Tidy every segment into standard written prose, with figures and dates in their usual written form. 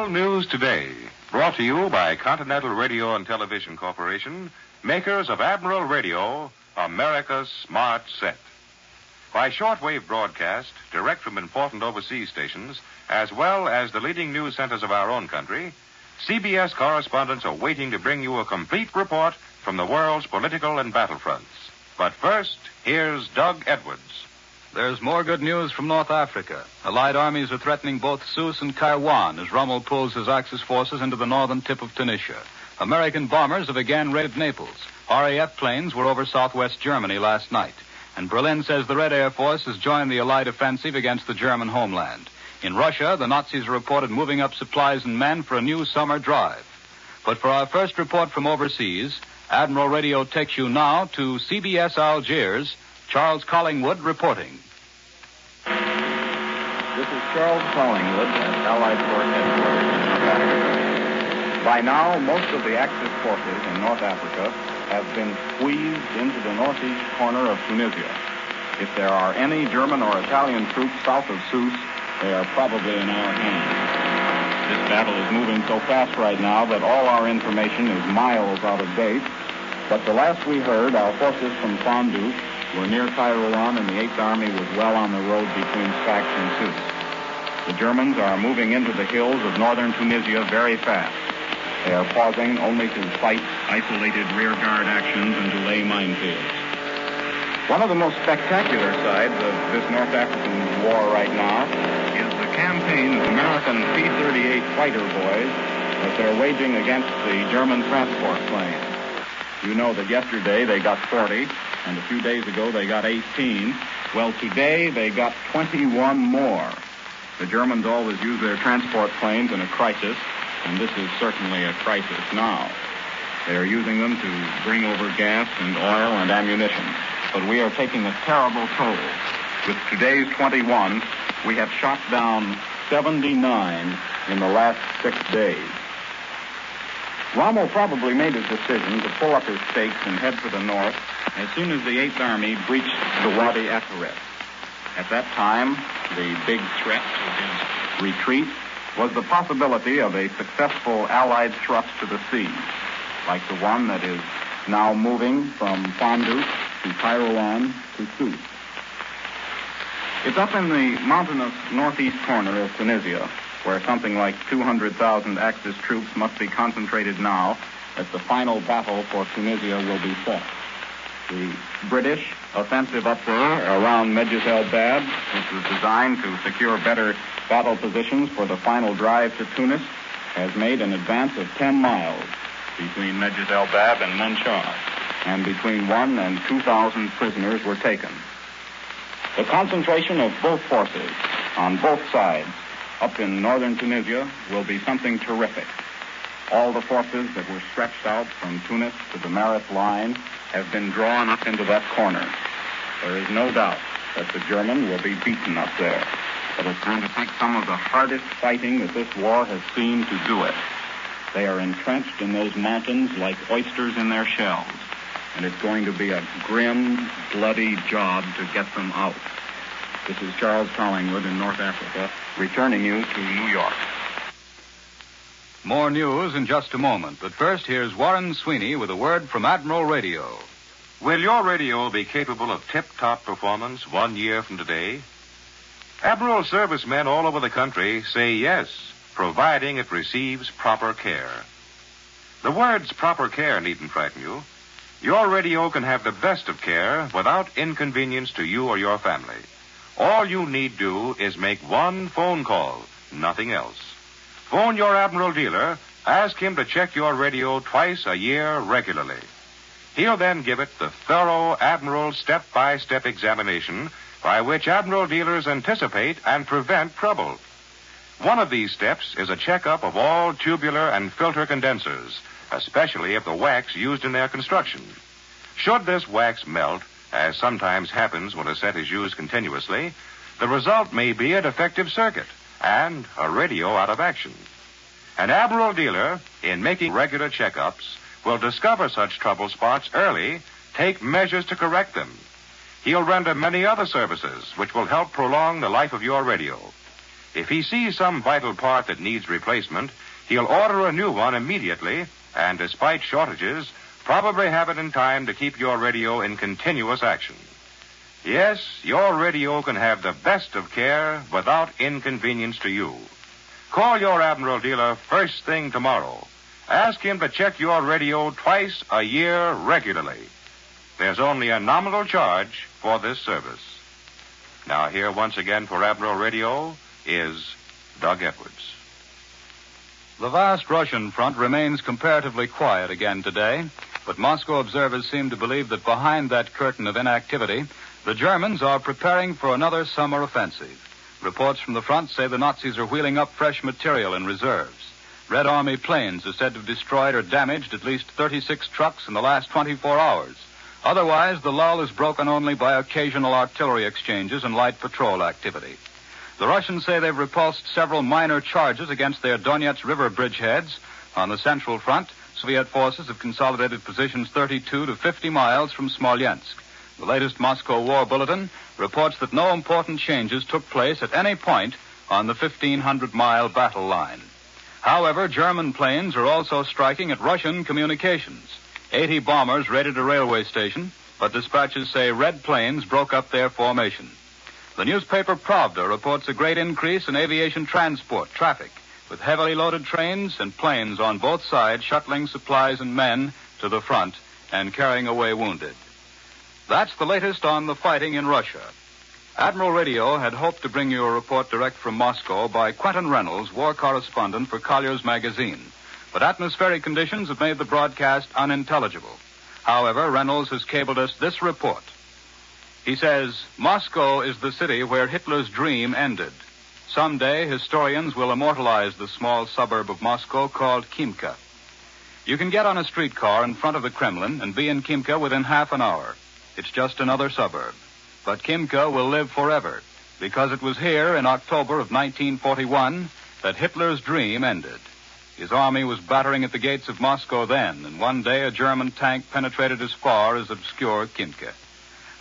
World News Today, brought to you by Continental Radio and Television Corporation, makers of Admiral Radio, America's smart set. By shortwave broadcast, direct from important overseas stations, as well as the leading news centers of our own country, CBS correspondents are waiting to bring you a complete report from the world's political and battlefronts. But first, here's Doug Edwards. There's more good news from North Africa. Allied armies are threatening both Sousse and Kairouan as Rommel pulls his Axis forces into the northern tip of Tunisia. American bombers have again raided Naples. RAF planes were over southwest Germany last night. And Berlin says the Red Air Force has joined the Allied offensive against the German homeland. In Russia, the Nazis are reported moving up supplies and men for a new summer drive. But for our first report from overseas, Admiral Radio takes you now to CBS Algiers. Charles Collingwood reporting. This is Charles Collingwood at Allied Force Headquarters in North Africa. By now, most of the Axis forces in North Africa have been squeezed into the northeast corner of Tunisia. If there are any German or Italian troops south of Sousse, they are probably in our hands. This battle is moving so fast right now that all our information is miles out of date. But the last we heard, our forces from Fondou were near Kairouan, and the 8th Army was well on the road between Sfax and Sousse. The Germans are moving into the hills of northern Tunisia very fast. They are pausing only to fight isolated rearguard actions and to lay minefields. One of the most spectacular sides of this North African war right now is the campaign of American P-38 fighter boys that they're waging against the German transport planes. You know that yesterday they got 40, and a few days ago they got 18. Well, today they got 21 more. The Germans always use their transport planes in a crisis, and this is certainly a crisis now. They are using them to bring over gas and oil and ammunition. But we are taking a terrible toll. With today's 21, we have shot down 79 in the last 6 days. Rommel probably made his decision to pull up his stakes and head for the north as soon as the 8th Army breached the Wadi Akarit. At that time, the big threat to his retreat was the possibility of a successful Allied thrust to the sea, like the one that is now moving from Fondou to Kairouan to Sousse. It's up in the mountainous northeast corner of Tunisia, where something like 200,000 Axis troops must be concentrated now as the final battle for Tunisia will be fought. The British offensive up there around Medjez El Bab, which was designed to secure better battle positions for the final drive to Tunis, has made an advance of 10 miles between Medjez El Bab and Menchar, and between 1,000 and 2,000 prisoners were taken. The concentration of both forces on both sides up in northern Tunisia will be something terrific. All the forces that were stretched out from Tunis to the Maris line have been drawn up into that corner. There is no doubt that the German will be beaten up there. But it's going to take some of the hardest fighting that this war has seen to do it. They are entrenched in those mountains like oysters in their shells, and it's going to be a grim, bloody job to get them out. This is Charles Collingwood in North Africa, returning you to New York. More news in just a moment, but first here's Warren Sweeney with a word from Admiral Radio. Will your radio be capable of tip-top performance 1 year from today? Admiral servicemen all over the country say yes, providing it receives proper care. The words proper care needn't frighten you. Your radio can have the best of care without inconvenience to you or your family. All you need do is make one phone call, nothing else. Phone your Admiral dealer, ask him to check your radio twice a year regularly. He'll then give it the thorough Admiral step-by-step examination by which Admiral dealers anticipate and prevent trouble. One of these steps is a checkup of all tubular and filter condensers, especially of the wax used in their construction. Should this wax melt, as sometimes happens when a set is used continuously, the result may be a defective circuit and a radio out of action. An Admiral dealer, in making regular checkups, will discover such trouble spots early, take measures to correct them. He'll render many other services which will help prolong the life of your radio. If he sees some vital part that needs replacement, he'll order a new one immediately, and despite shortages, probably have it in time to keep your radio in continuous action. Yes, your radio can have the best of care without inconvenience to you. Call your Admiral dealer first thing tomorrow. Ask him to check your radio twice a year regularly. There's only a nominal charge for this service. Now, here once again for Admiral Radio is Doug Edwards. The vast Russian front remains comparatively quiet again today, but Moscow observers seem to believe that behind that curtain of inactivity, the Germans are preparing for another summer offensive. Reports from the front say the Nazis are wheeling up fresh material in reserves. Red Army planes are said to have destroyed or damaged at least 36 trucks in the last 24 hours. Otherwise, the lull is broken only by occasional artillery exchanges and light patrol activity. The Russians say they've repulsed several minor charges against their Donetsk River bridgeheads. On the Central Front, Soviet forces have consolidated positions 32 to 50 miles from Smolensk. The latest Moscow War Bulletin reports that no important changes took place at any point on the 1,500-mile battle line. However, German planes are also striking at Russian communications. 80 bombers raided a railway station, but dispatches say Red planes broke up their formation. The newspaper Pravda reports a great increase in aviation transport traffic, with heavily loaded trains and planes on both sides shuttling supplies and men to the front and carrying away wounded. That's the latest on the fighting in Russia. Admiral Radio had hoped to bring you a report direct from Moscow by Quentin Reynolds, war correspondent for Collier's Magazine. But atmospheric conditions have made the broadcast unintelligible. However, Reynolds has cabled us this report. He says, Moscow is the city where Hitler's dream ended. Someday, historians will immortalize the small suburb of Moscow called Khimka. You can get on a streetcar in front of the Kremlin and be in Khimka within half an hour. It's just another suburb. But Khimka will live forever, because it was here in October of 1941 that Hitler's dream ended. His army was battering at the gates of Moscow then, and one day a German tank penetrated as far as obscure Khimka.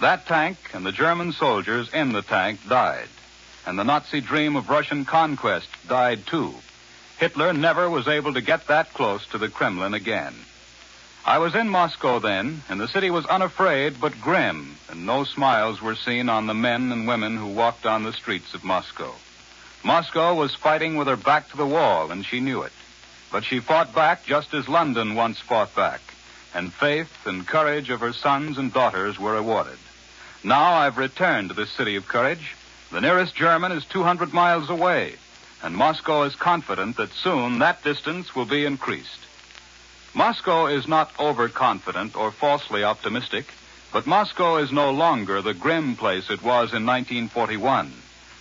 That tank and the German soldiers in the tank died, and the Nazi dream of Russian conquest died too. Hitler never was able to get that close to the Kremlin again. I was in Moscow then, and the city was unafraid but grim, and no smiles were seen on the men and women who walked on the streets of Moscow. Moscow was fighting with her back to the wall, and she knew it. But she fought back just as London once fought back, and faith and courage of her sons and daughters were rewarded. Now I've returned to this city of courage. The nearest German is 200 miles away, and Moscow is confident that soon that distance will be increased. Moscow is not overconfident or falsely optimistic, but Moscow is no longer the grim place it was in 1941.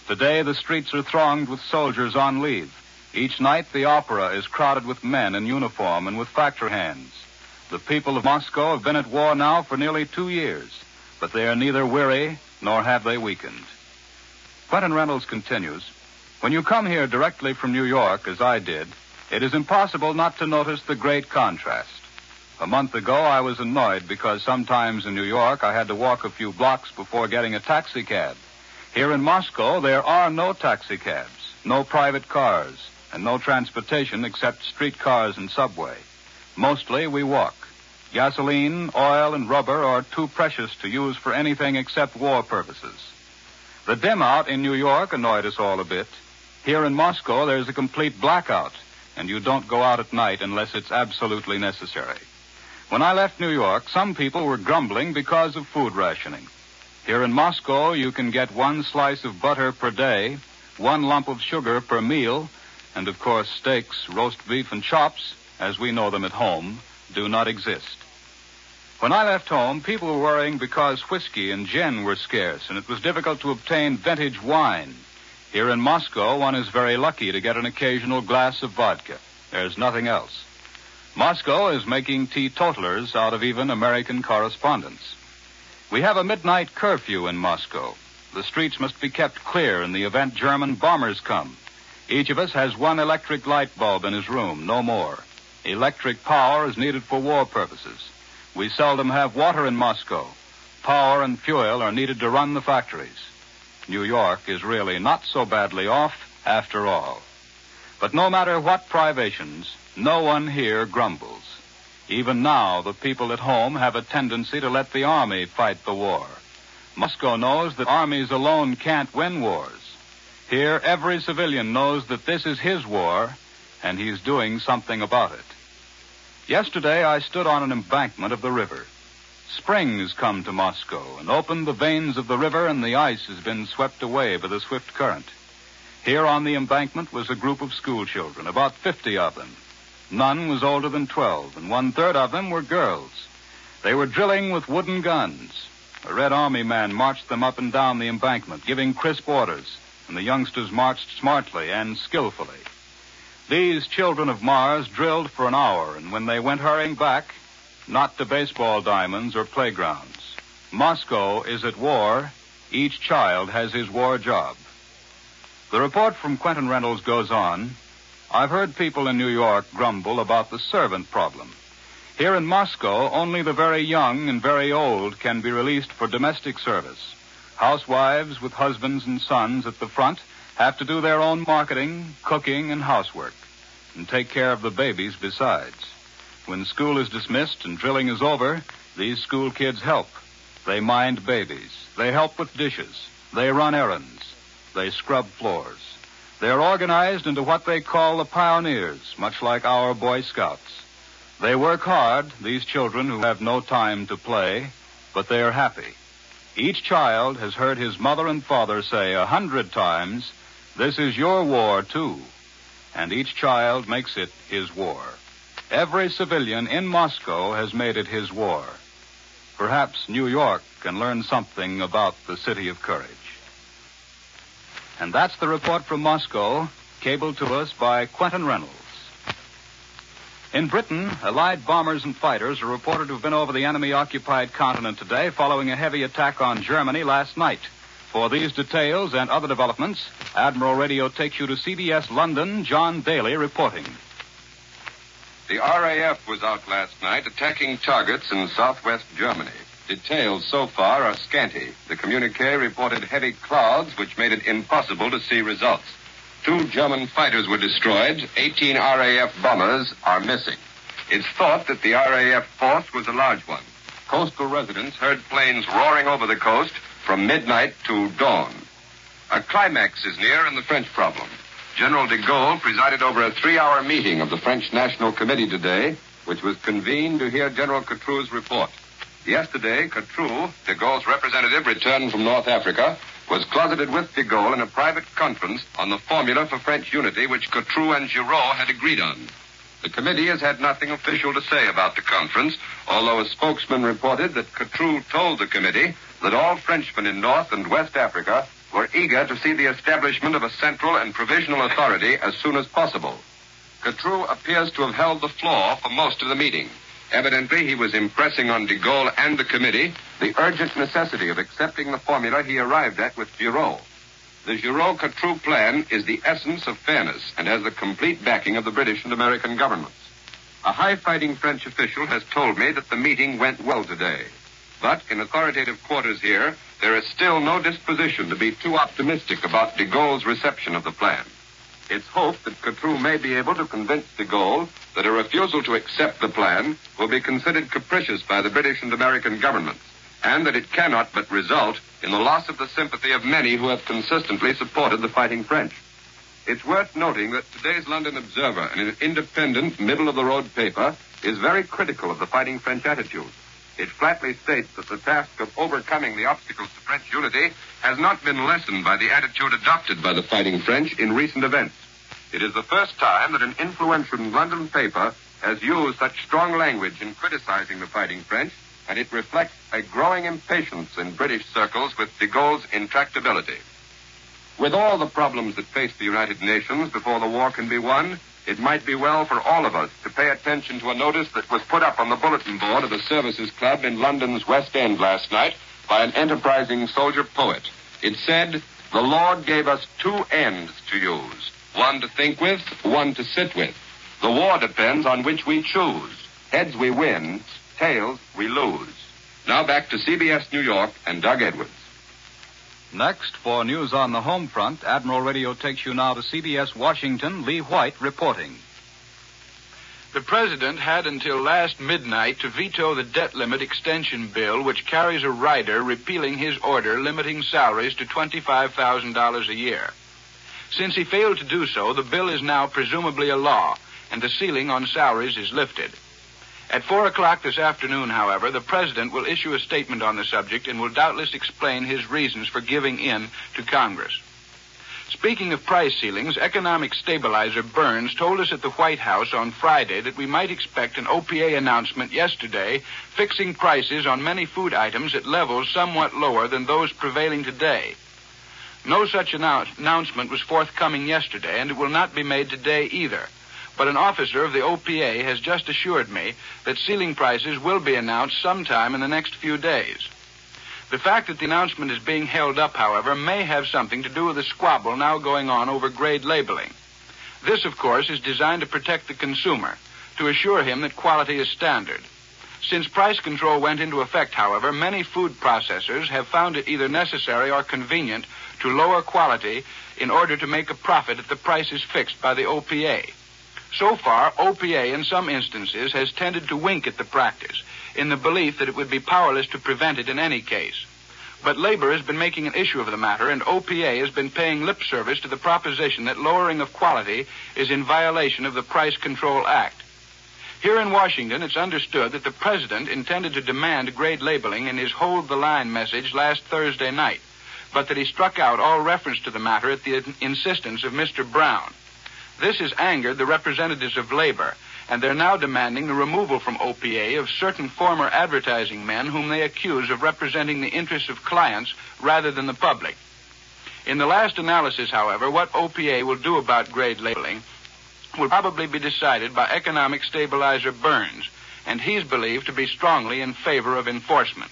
Today the streets are thronged with soldiers on leave. Each night the opera is crowded with men in uniform and with factory hands. The people of Moscow have been at war now for nearly 2 years, but they are neither weary nor have they weakened. Quentin Reynolds continues, when you come here directly from New York, as I did, it is impossible not to notice the great contrast. A month ago, I was annoyed because sometimes in New York I had to walk a few blocks before getting a taxi cab. Here in Moscow, there are no taxi cabs, no private cars, and no transportation except streetcars and subway. Mostly we walk. Gasoline, oil, and rubber are too precious to use for anything except war purposes. The dim out in New York annoyed us all a bit. Here in Moscow, there's a complete blackout, and you don't go out at night unless it's absolutely necessary. When I left New York, some people were grumbling because of food rationing. Here in Moscow, you can get 1 slice of butter per day, 1 lump of sugar per meal, and of course steaks, roast beef, and chops, as we know them at home, do not exist. When I left home, people were worrying because whiskey and gin were scarce, and it was difficult to obtain vintage wine. Here in Moscow, one is very lucky to get an occasional glass of vodka. There's nothing else. Moscow is making teetotalers out of even American correspondents. We have a midnight curfew in Moscow. The streets must be kept clear in the event German bombers come. Each of us has 1 electric light bulb in his room, no more. Electric power is needed for war purposes. We seldom have water in Moscow. Power and fuel are needed to run the factories. New York is really not so badly off after all. But no matter what privations, no one here grumbles. Even now, the people at home have a tendency to let the army fight the war. Moscow knows that armies alone can't win wars. Here, every civilian knows that this is his war, and he's doing something about it. Yesterday, I stood on an embankment of the river. Spring has come to Moscow and opened the veins of the river, and the ice has been swept away by the swift current. Here on the embankment was a group of school children, about 50 of them. None was older than 12, and 1/3 of them were girls. They were drilling with wooden guns. A Red Army man marched them up and down the embankment, giving crisp orders, and the youngsters marched smartly and skillfully. These children of Mars drilled for an hour, and when they went hurrying back, not to baseball diamonds or playgrounds. Moscow is at war. Each child has his war job. The report from Quentin Reynolds goes on. I've heard people in New York grumble about the servant problem. Here in Moscow, only the very young and very old can be released for domestic service. Housewives with husbands and sons at the front have to do their own marketing, cooking, and housework, and take care of the babies besides. When school is dismissed and drilling is over, these school kids help. They mind babies. They help with dishes. They run errands. They scrub floors. They're organized into what they call the pioneers, much like our Boy Scouts. They work hard, these children who have no time to play, but they are happy. Each child has heard his mother and father say 100 times, "This is your war, too." And each child makes it his war. Every civilian in Moscow has made it his war. Perhaps New York can learn something about the city of courage. And that's the report from Moscow, cabled to us by Quentin Reynolds. In Britain, Allied bombers and fighters are reported to have been over the enemy-occupied continent today following a heavy attack on Germany last night. For these details and other developments, Admiral Radio takes you to CBS London. John Daly reporting. The RAF was out last night attacking targets in southwest Germany. Details so far are scanty. The communique reported heavy clouds, which made it impossible to see results. 2 German fighters were destroyed. 18 RAF bombers are missing. It's thought that the RAF force was a large one. Coastal residents heard planes roaring over the coast from midnight to dawn. A climax is near in the French problem. General de Gaulle presided over a 3-hour meeting of the French National Committee today, which was convened to hear General Catrou's report. Yesterday, Catrou, de Gaulle's representative returned from North Africa, was closeted with de Gaulle in a private conference on the formula for French unity which Catrou and Giraud had agreed on. The committee has had nothing official to say about the conference, although a spokesman reported that Catrou told the committee that all Frenchmen in North and West Africa were eager to see the establishment of a central and provisional authority as soon as possible. Catrou appears to have held the floor for most of the meeting. Evidently, he was impressing on de Gaulle and the committee the urgent necessity of accepting the formula he arrived at with Giraud. The Giraud-Catrou plan is the essence of fairness and has the complete backing of the British and American governments. A high-fighting French official has told me that the meeting went well today. But in authoritative quarters here, there is still no disposition to be too optimistic about de Gaulle's reception of the plan. It's hoped that Catrou may be able to convince de Gaulle that a refusal to accept the plan will be considered capricious by the British and American governments, and that it cannot but result in the loss of the sympathy of many who have consistently supported the fighting French. It's worth noting that today's London Observer, an independent, middle-of-the-road paper, is very critical of the fighting French attitude. It flatly states that the task of overcoming the obstacles to French unity has not been lessened by the attitude adopted by the fighting French in recent events. It is the first time that an influential London paper has used such strong language in criticizing the fighting French, and it reflects a growing impatience in British circles with de Gaulle's intractability. With all the problems that face the United Nations before the war can be won, it might be well for all of us to pay attention to a notice that was put up on the bulletin board of the Services Club in London's West End last night by an enterprising soldier poet. It said, "The Lord gave us 2 ends to use, one to think with, one to sit with. The war depends on which we choose. Heads we win, tails we lose." Now back to CBS New York and Doug Edwards. Next, for news on the home front, Admiral Radio takes you now to CBS Washington. Lee White reporting. The president had until last midnight to veto the debt limit extension bill, which carries a rider repealing his order limiting salaries to $25,000 a year. Since he failed to do so, the bill is now presumably a law, and the ceiling on salaries is lifted. At 4 o'clock this afternoon, however, the president will issue a statement on the subject and will doubtless explain his reasons for giving in to Congress. Speaking of price ceilings, economic stabilizer Burns told us at the White House on Friday that we might expect an OPA announcement yesterday fixing prices on many food items at levels somewhat lower than those prevailing today. No such announcement was forthcoming yesterday, and it will not be made today either. But an officer of the OPA has just assured me that ceiling prices will be announced sometime in the next few days. The fact that the announcement is being held up, however, may have something to do with the squabble now going on over grade labeling. This, of course, is designed to protect the consumer, to assure him that quality is standard. Since price control went into effect, however, many food processors have found it either necessary or convenient to lower quality in order to make a profit at the prices fixed by the OPA. So far, OPA in some instances has tended to wink at the practice, in the belief that it would be powerless to prevent it in any case. But labor has been making an issue of the matter, and OPA has been paying lip service to the proposition that lowering of quality is in violation of the Price Control Act. Here in Washington, it's understood that the president intended to demand grade labeling in his Hold the Line message last Thursday night, but that he struck out all reference to the matter at the insistence of Mr. Brown. This has angered the representatives of labor, and they're now demanding the removal from OPA of certain former advertising men whom they accuse of representing the interests of clients rather than the public. In the last analysis, however, what OPA will do about grade labeling will probably be decided by economic stabilizer Burns, and he's believed to be strongly in favor of enforcement.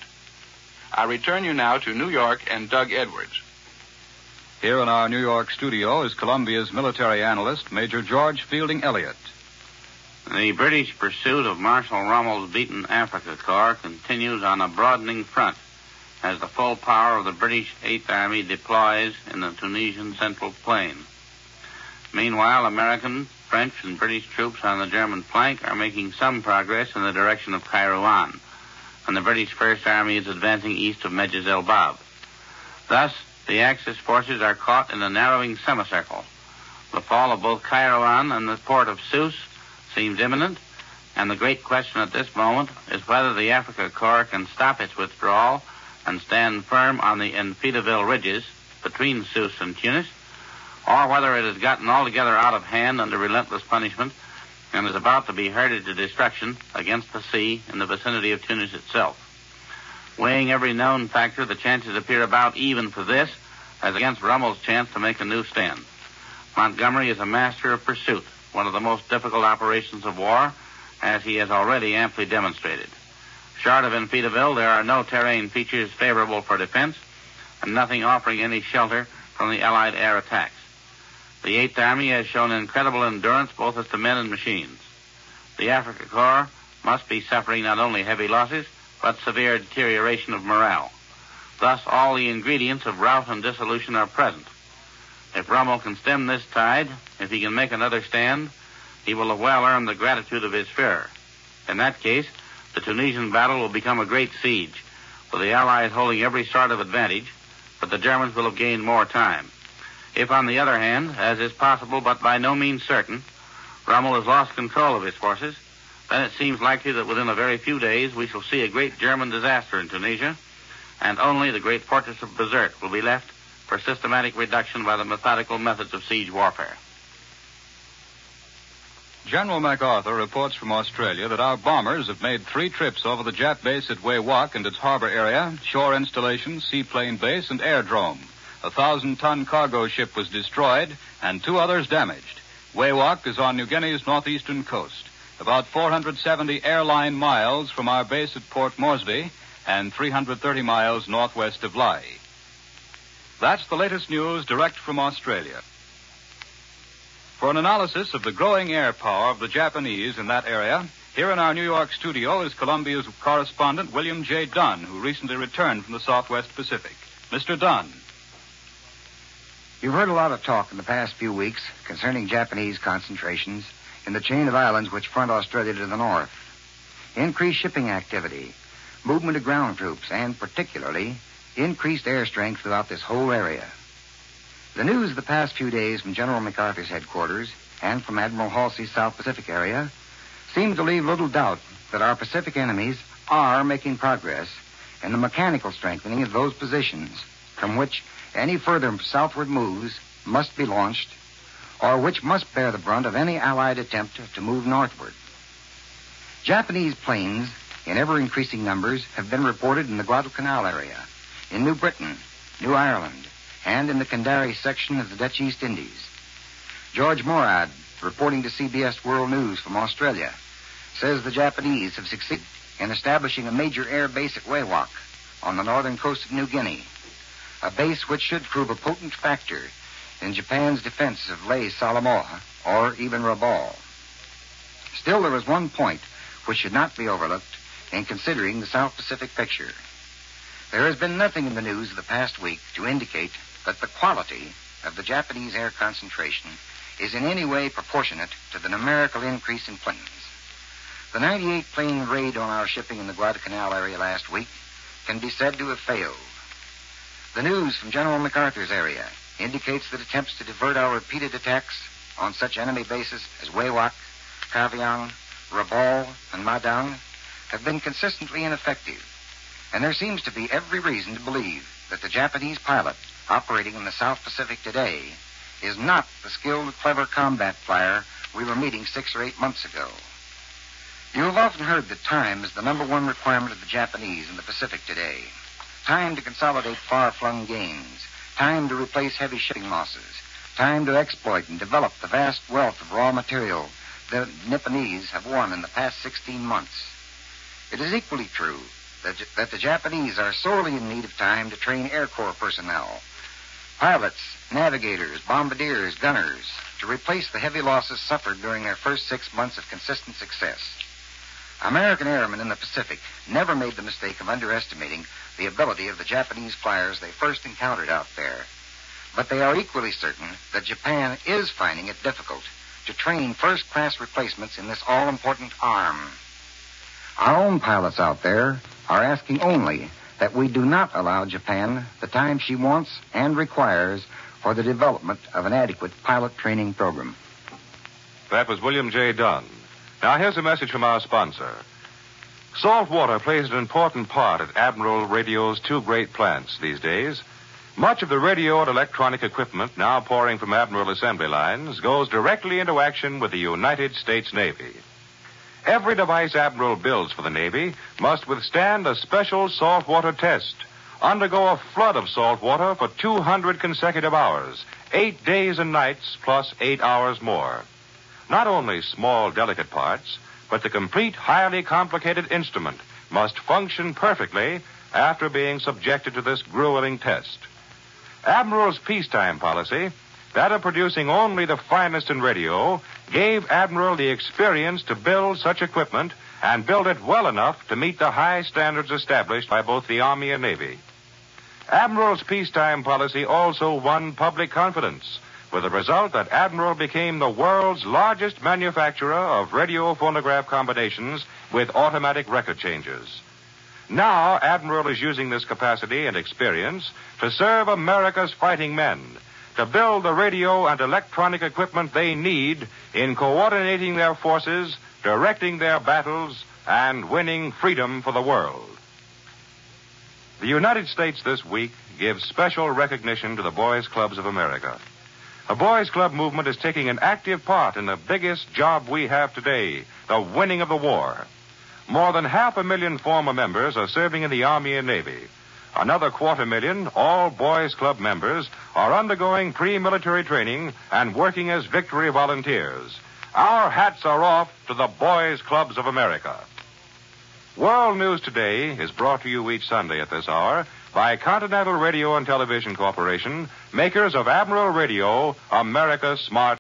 I return you now to New York and Doug Edwards. Here in our New York studio is Columbia's military analyst, Major George Fielding Elliott. The British pursuit of Marshal Rommel's beaten Africa Corps continues on a broadening front as the full power of the British 8th Army deploys in the Tunisian Central Plain. Meanwhile, American, French, and British troops on the German flank are making some progress in the direction of Kairouan, and the British First Army is advancing east of Medjez el Bab. Thus, the Axis forces are caught in a narrowing semicircle. The fall of both Kairouan and the port of Sousse seems imminent, and the great question at this moment is whether the Africa Corps can stop its withdrawal and stand firm on the Enfidaville ridges between Sousse and Tunis, or whether it has gotten altogether out of hand under relentless punishment and is about to be herded to destruction against the sea in the vicinity of Tunis itself. Weighing every known factor, the chances appear about even for this as against Rommel's chance to make a new stand. Montgomery is a master of pursuit, one of the most difficult operations of war, as he has already amply demonstrated. Short of Enfidaville, there are no terrain features favorable for defense, and nothing offering any shelter from the Allied air attacks. The 8th Army has shown incredible endurance both as to men and machines. The Africa Corps must be suffering not only heavy losses, but severe deterioration of morale. Thus, all the ingredients of rout and dissolution are present. If Rommel can stem this tide, if he can make another stand, he will have well earned the gratitude of his Führer. In that case, the Tunisian battle will become a great siege, with the Allies holding every sort of advantage, but the Germans will have gained more time. If, on the other hand, as is possible but by no means certain, Rommel has lost control of his forces, then it seems likely that within a very few days we shall see a great German disaster in Tunisia, and only the great fortress of Bizerte will be left for systematic reduction by the methodical methods of siege warfare. General MacArthur reports from Australia that our bombers have made 3 trips over the Jap base at Wewak and its harbor area, shore installation, seaplane base, and airdrome. A 1,000-ton cargo ship was destroyed and 2 others damaged. Wewak is on New Guinea's northeastern coast, about 470 airline miles from our base at Port Moresby and 330 miles northwest of Lae. That's the latest news direct from Australia. For an analysis of the growing air power of the Japanese in that area, here in our New York studio is Columbia's correspondent William J. Dunn, who recently returned from the Southwest Pacific. Mr. Dunn. You've heard a lot of talk in the past few weeks concerning Japanese concentrations in the chain of islands which front Australia to the north. Increased shipping activity, movement of ground troops, and particularly increased air strength throughout this whole area. The news of the past few days from General MacArthur's headquarters and from Admiral Halsey's South Pacific area seems to leave little doubt that our Pacific enemies are making progress in the mechanical strengthening of those positions from which any further southward moves must be launched, or which must bear the brunt of any Allied attempt to move northward. Japanese planes in ever-increasing numbers have been reported in the Guadalcanal area, in New Britain, New Ireland, and in the Kandari section of the Dutch East Indies. George Morad, reporting to CBS World News from Australia, says the Japanese have succeeded in establishing a major air base at Wewak on the northern coast of New Guinea, a base which should prove a potent factor in Japan's defense of Les Salamoa or even Rabaul. Still, there is one point which should not be overlooked in considering the South Pacific picture. There has been nothing in the news of the past week to indicate that the quality of the Japanese air concentration is in any way proportionate to the numerical increase in planes. The 98-plane raid on our shipping in the Guadalcanal area last week can be said to have failed. The news from General MacArthur's area indicates that attempts to divert our repeated attacks on such enemy bases as Wewak, Kaviong, Rabaul, and Madang have been consistently ineffective, and there seems to be every reason to believe that the Japanese pilot operating in the South Pacific today is not the skilled, clever combat flyer we were meeting 6 or 8 months ago. You have often heard that time is the number one requirement of the Japanese in the Pacific today. Time to consolidate far-flung gains, time to replace heavy shipping losses, time to exploit and develop the vast wealth of raw material the Nipponese have won in the past 16 months. It is equally true that the Japanese are sorely in need of time to train Air Corps personnel, pilots, navigators, bombardiers, gunners, to replace the heavy losses suffered during their first 6 months of consistent success. American airmen in the Pacific never made the mistake of underestimating the ability of the Japanese flyers they first encountered out there. But they are equally certain that Japan is finding it difficult to train first-class replacements in this all-important arm. Our own pilots out there are asking only that we do not allow Japan the time she wants and requires for the development of an adequate pilot training program. That was William J. Dunn. Now, here's a message from our sponsor. Salt water plays an important part at Admiral Radio's 2 great plants these days. Much of the radio and electronic equipment now pouring from Admiral assembly lines goes directly into action with the United States Navy. Every device Admiral builds for the Navy must withstand a special saltwater test, undergo a flood of salt water for 200 consecutive hours, 8 days and nights plus 8 hours more. Not only small, delicate parts, but the complete, highly complicated instrument must function perfectly after being subjected to this grueling test. Admiral's peacetime policy, that of producing only the finest in radio, gave Admiral the experience to build such equipment and build it well enough to meet the high standards established by both the Army and Navy. Admiral's peacetime policy also won public confidence, with the result that Admiral became the world's largest manufacturer of radio phonograph combinations with automatic record changers. Now, Admiral is using this capacity and experience to serve America's fighting men, to build the radio and electronic equipment they need in coordinating their forces, directing their battles, and winning freedom for the world. The United States this week gives special recognition to the Boys Clubs of America. The Boys Club movement is taking an active part in the biggest job we have today, the winning of the war. More than 500,000 former members are serving in the Army and Navy. Another 250,000, all Boys Club members, are undergoing pre-military training and working as victory volunteers. Our hats are off to the Boys Clubs of America. World News Today is brought to you each Sunday at this hour by Continental Radio and Television Corporation, makers of Admiral Radio, America's smart